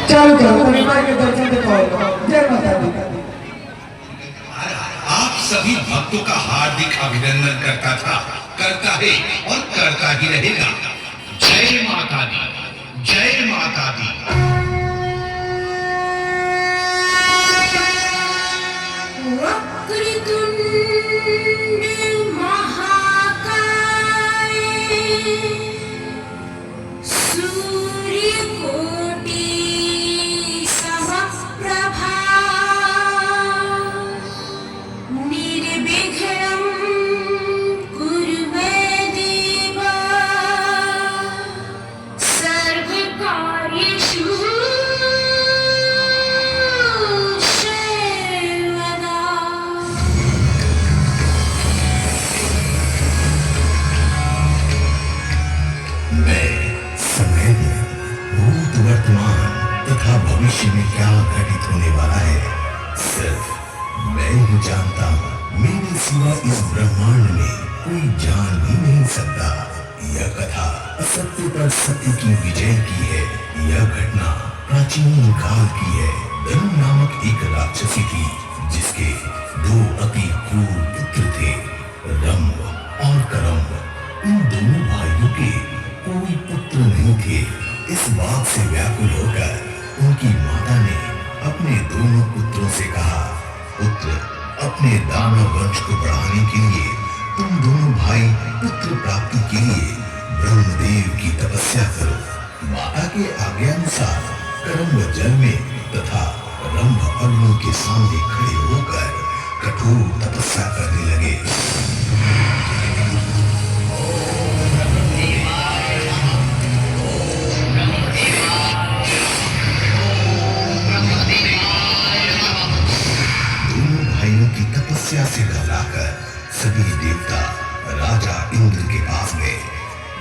चालू करो तभी माई के दर्शन दिखाओ। जय माता दी। आप सभी भक्तों का हार्दिक अभिनंदन करता है और करता ही रहेगा। जय माता दी, जय माता दी। वक्रतुंड महाकाय सूर्यकोटि समप्रभा निर्विघ्नं कुरु मे देव सर्वकार्येषु सर्वदा। मैं समय में भूत वर्तमान तथा भविष्य में क्या घटित होने वाला है सिर्फ मैं ही जानता हूँ। मेरे सिवा इस ब्रह्मांड में कोई जान भी नहीं सकता। यह कथा असत्य पर सत्य की विजय की है। यह घटना प्राचीन काल की है। धर्म नामक एक राक्षसी थी जिसके दो अति क्रूर पुत्र थे, रंभ और करम्भ। इन दोनों भाइयों के कोई पुत्र नहीं थे। इस बात से व्याकुल होकर उनकी माता ने अपने दोनों पुत्रों से कहा, पुत्र, अपने दानव वंश को बढ़ाने के लिए तुम दोनों भाई पुत्र प्राप्ति के लिए ब्रह्मदेव की तपस्या करो। माता के आज्ञानुसार करम्भ जल में तथा रंभ अग्नि के सामने खड़े होकर कठोर तपस्या करने लगे। दोनों भाइयों की तपस्या से घबराकर सभी देवता राजा इंद्र के पास गए।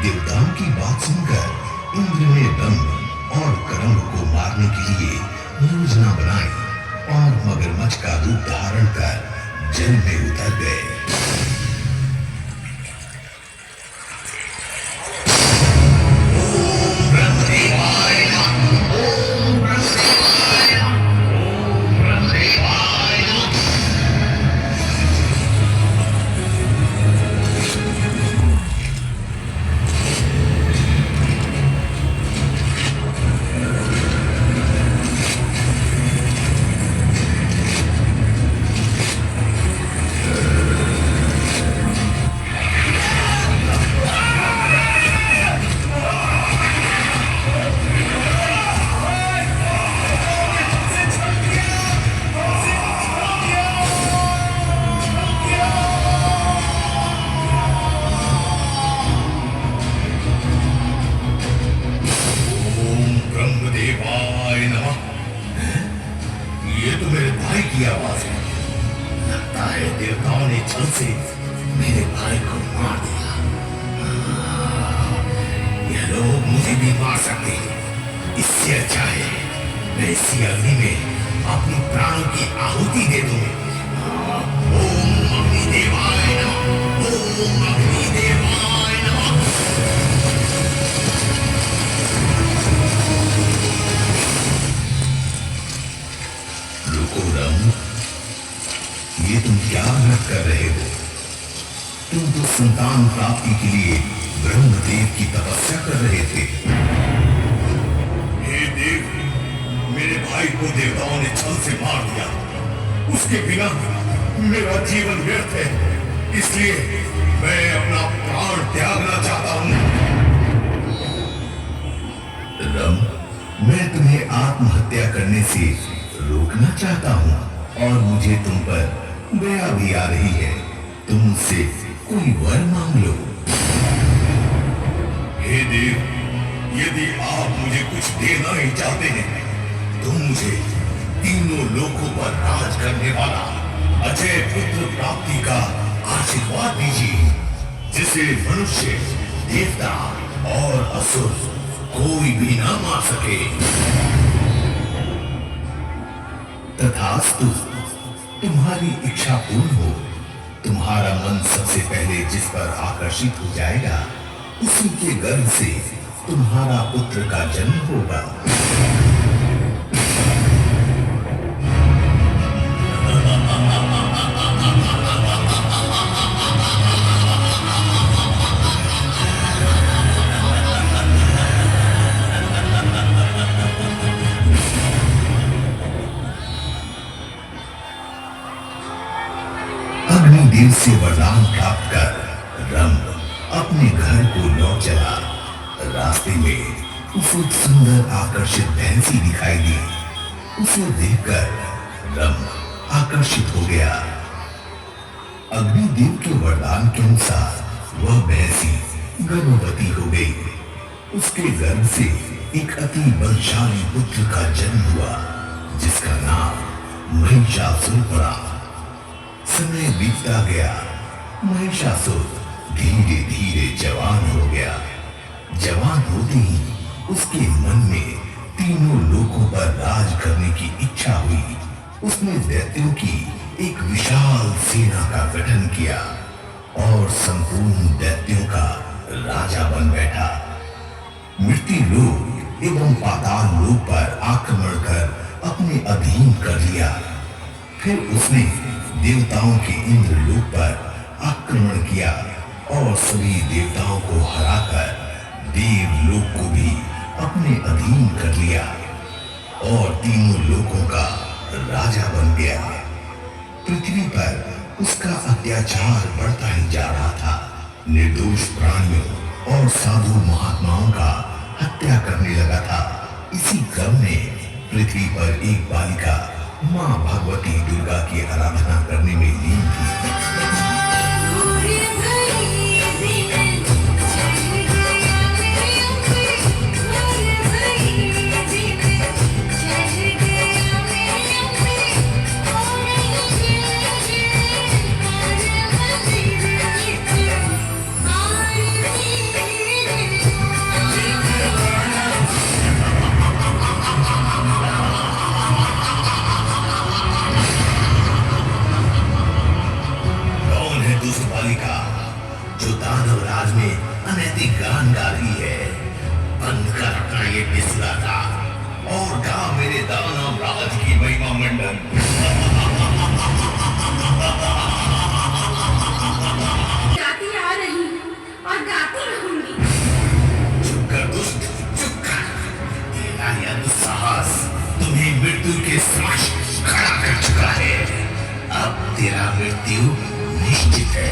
देवताओं की बात सुनकर इंद्र ने रंभ और करम्भ को मारने के लिए योजना बनाई और मगरमच्छ का रूप धारण कर जल में उतर गए। ये तो मेरे भाई की आवाज है। लगता है देवताओं ने छल से मेरे भाई को मार दिया। ये लोग मुझे भी मार सकते हैं। इससे अच्छा है मैं इसी अग्नि में अपनी प्राणों की आहुति दे दूं। ओम अग्निदेवाय नमः, ओम अग्निदेवाय नमः। ये तुम क्या व्रत कर रहे हो? तुम तो संतान प्राप्ति के लिए ब्रह्मदेव की तपस्या कर रहे थे। हे देव, मेरे भाई को देवताओं ने छल से मार दिया। उसके बिना मेरा जीवन व्यर्थ है। इसलिए मैं अपना प्राण त्यागना चाहता हूं। रम, मैं तुम्हें आत्महत्या करने से रोकना चाहता हूं और मुझे तुम पर दया भी आ रही है। तुम मुझसे कोई वर मांग लो। हे देव, यदि आप मुझे कुछ देना ही चाहते हैं तो मुझे तीनों लोकों पर राज करने वाला अजय पुत्र प्राप्ति का आशीर्वाद दीजिए, जिसे मनुष्य, देवता और असुर कोई भी ना मार सके। तथास्तु, तुम्हारी इच्छा पूर्ण हो। तुम्हारा मन सबसे पहले जिस पर आकर्षित हो जाएगा उसी के गर्भ से तुम्हारा पुत्र का जन्म होगा। देव से वरदान प्राप्त कर रंभ अपने घर को लौट चला। रास्ते में उसे एक सुंदर आकर्षित भैंसी दिखाई दी। उसे देखकर रंभ आकर्षित हो गया। अग्निदेव के वरदान के अनुसार वह भैंसी गर्भवती हो गई। उसके गर्भ से एक अति बलशाली पुत्र का जन्म हुआ, जिसका नाम महिषासुर पड़ा। समय बीतता गया। महिषासुर धीरे धीरे जवान हो गया। जवान होते ही उसके मन में तीनों लोकों पर राज करने की इच्छा हुई। उसने दैत्यों की एक विशाल सेना का गठन किया और संपूर्ण दैत्यों का राजा बन बैठा। मृत्यु लोक एवं पाताल लोक पर आक्रमण कर अपने अधीन कर लिया। फिर उसने देवताओं के इंद्र लोक पर आक्रमण किया और सभी देवताओं को हराकर देवलोक को भी अपने अधीन कर लिया और तीनों लोकों का राजा बन गया। पृथ्वी पर उसका अत्याचार बढ़ता ही जा रहा था। निर्दोष प्राणियों और साधु महात्माओं का हत्या करने लगा था। इसी क्रम में पृथ्वी पर एक बालिका मां भगवती दुर्गा की आराधना करने में लीन थी। जो दानव राज में अनैतिक गान गा रही है। बंद कर अपना ये बिस्ला था और गा मेरे दानव राज की महिमा मंडन। गाती आ रही हूँ और गाती रहूंगी। चुप कर दुष्ट, चुप कर। तेरा यह दुस्साहस तुम्हें मृत्यु के समक्ष खड़ा कर चुका है। अब तेरा मृत्यु निश्चित है।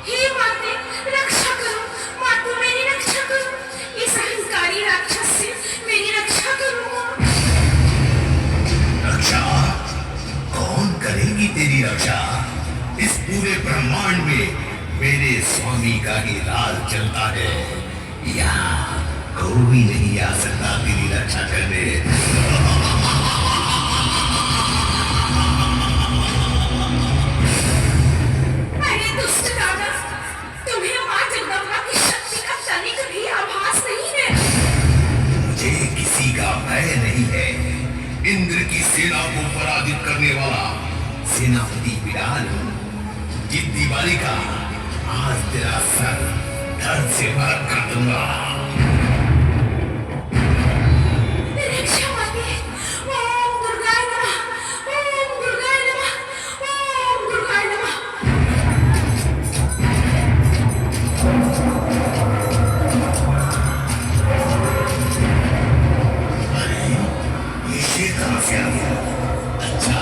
हे माते, रक्षा करो। माते, मेरी रक्षा करो। इस अहंकारी राक्षस से मेरी रक्षा करो। रक्षा? कौन करेगी तेरी रक्षा? इस पूरे ब्रह्मांड में मेरे स्वामी का ही राज चलता है। यहाँ कोई नहीं आ सकता तेरी रक्षा करने। अरे दुष्ट दादा, तुम्हें मां जगदम्बा की शक्ति का तनिक भी आभास नहीं है। मुझे किसी का भय नहीं है। इंद्र की सेना को पराजित करने वाला सेनापति बिलाल हूँ। जिस दिवाली का आज तेरा सर धड़ से अलग कर दूंगा। रक्षा माते, ओम दुर्गाय नमः, ओम दुर्गाय नमः, ओम दुर्गाय नमः। अरे ये शेर कहाँ से आ गया? अच्छा,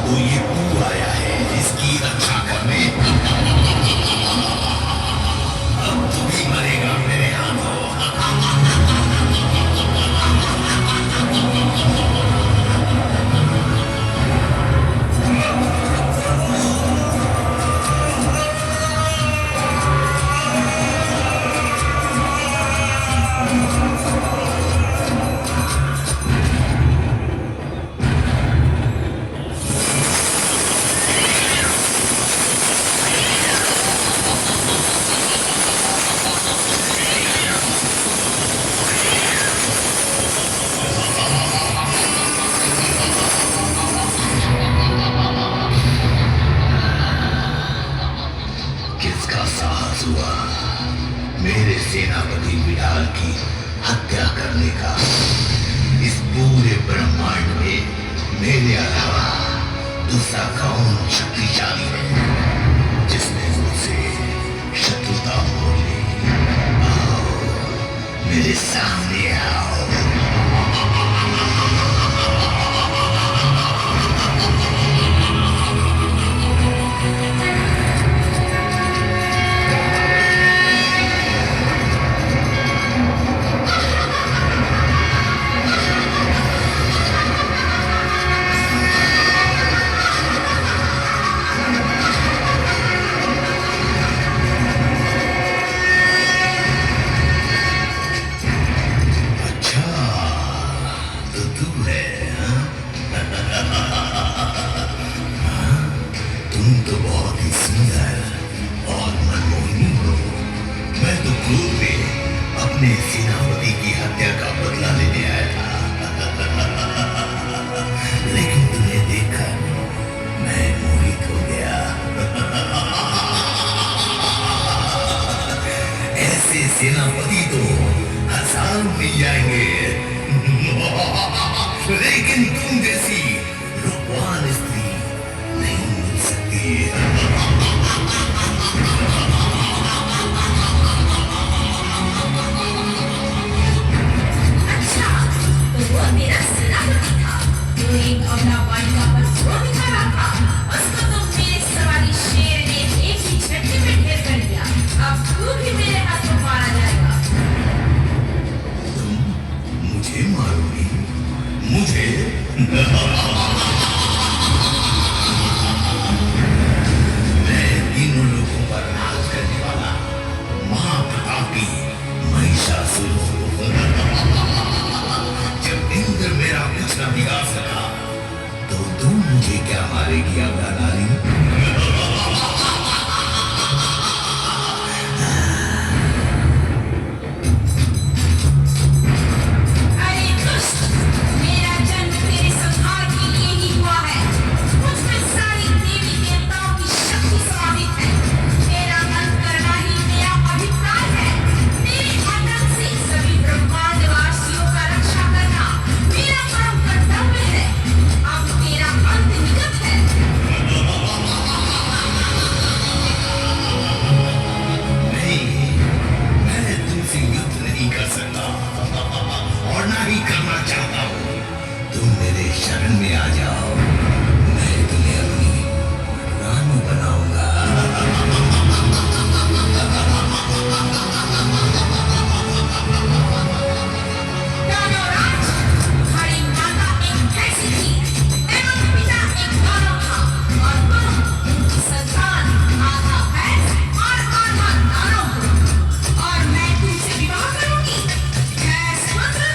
तो ये तू आया है इसकी रक्षा करने। अब तू भी मरेगा मेरे हाथों। किसका साहस हुआ मेरे सेनापति बिलाल की हत्या करने का? इस पूरे ब्रह्मांड में मेरे अलावा दूसरा कौन शक्तिशाली है जिसने मुझसे शत्रुता मोड़ ली? आओ मेरे साथ। बहुत ही सुंदर और मनमोहनी हो। मैं तो क्रोध में अपने सेनापति की हत्या का बदला लेने आया था, लेकिन तुम्हें देखकर मैं मोहित हो गया। ऐसे सेनापति तो हजार मिल जाएंगे, लेकिन तुम जैसी रूपवान स्त्री नहीं मिल सकती। अच्छा, तो वो मेरा सेनापति था जो एक अबला बालिका पर जोर दिखा रहा था। उसको तो मेरे सवारी शेर ने एक ही झटके में ढेर कर दिया। अब तू भी मेरे हाथों मारा जाएगा। तुम मुझे मारोगी? मुझे? मैं तीनों लोगों पर राज करने वाला महाप्रतापी महिषासुर हूं। जब इंद्र मेरा कुछ न बिगाड़ सका, तो तुम मुझे क्या मारेगी अबला नारी? अरे दुष्ट, मेरा जन्म तेरे संहार के लिए ही हुआ है। मुझ में सारी देवी देवताओं की शक्ति समाहित है। तेरा अंत करना ही मेरा अभिप्राय है। तेरे आतंक से सभी ब्रह्मांडवासियों का रक्षा करना मेरा परम कर्तव्य है। अब तेरा अंत निकट है। नहीं, मैं तुमसे युद्ध नहीं कर सकता और ना ही करना चाहता हूँ। तुम मेरे शरण में आ जाओ, मैं तुम्हें अपनी रानी बनाऊंगा। दानवराज, तुम्हारी माता एक भैंसी थी एवं पिता एक दानव था और तुम उनकी संतान आधा भैंस और आधा दानव हो। और मैं तुमसे विवाह करूंगी। भैंस पुत्र।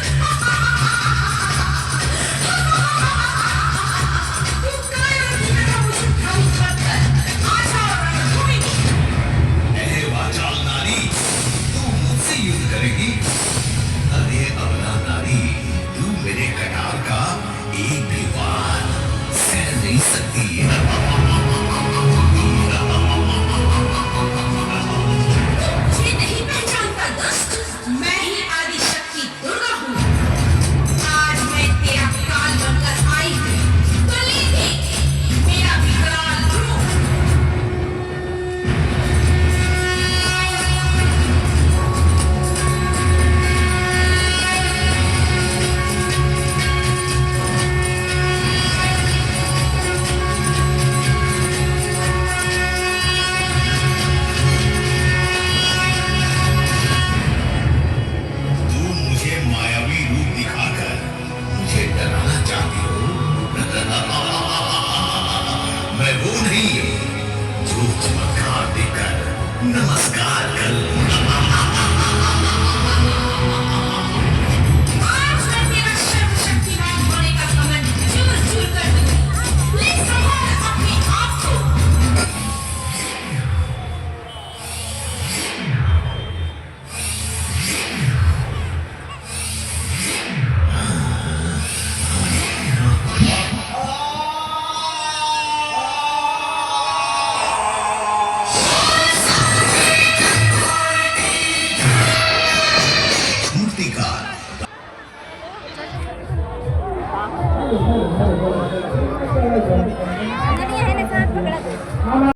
तुम कायर की तरह मुझे भ्रमित मत कर। आ जाओ रणभूमि में। ए वाचाल नारी, तू मुझसे युद्ध करेगी? अरे अबला नारी, तू मेरे कटार का एक भी वार सह नहीं सकती। मुझे नहीं पहचानता दुष्ट, मैं ही आदि शक्ति दुर्गा हूँ। आज मैं तेरा काल बनकर आई हूँ, तो ले देख मेरा विकराल रूप। तू मुझे मायावी रूप दिखाकर मुझे डराना चाहती हो? मैं वो नहीं जो चमत्कार देकर नमस्कार कर लूं। आज मैं तेरा सर्वशक्तिमान होने का घमंड चूर-चूर कर दूंगी। ले संभाल अपने आप को। मूर्तिकार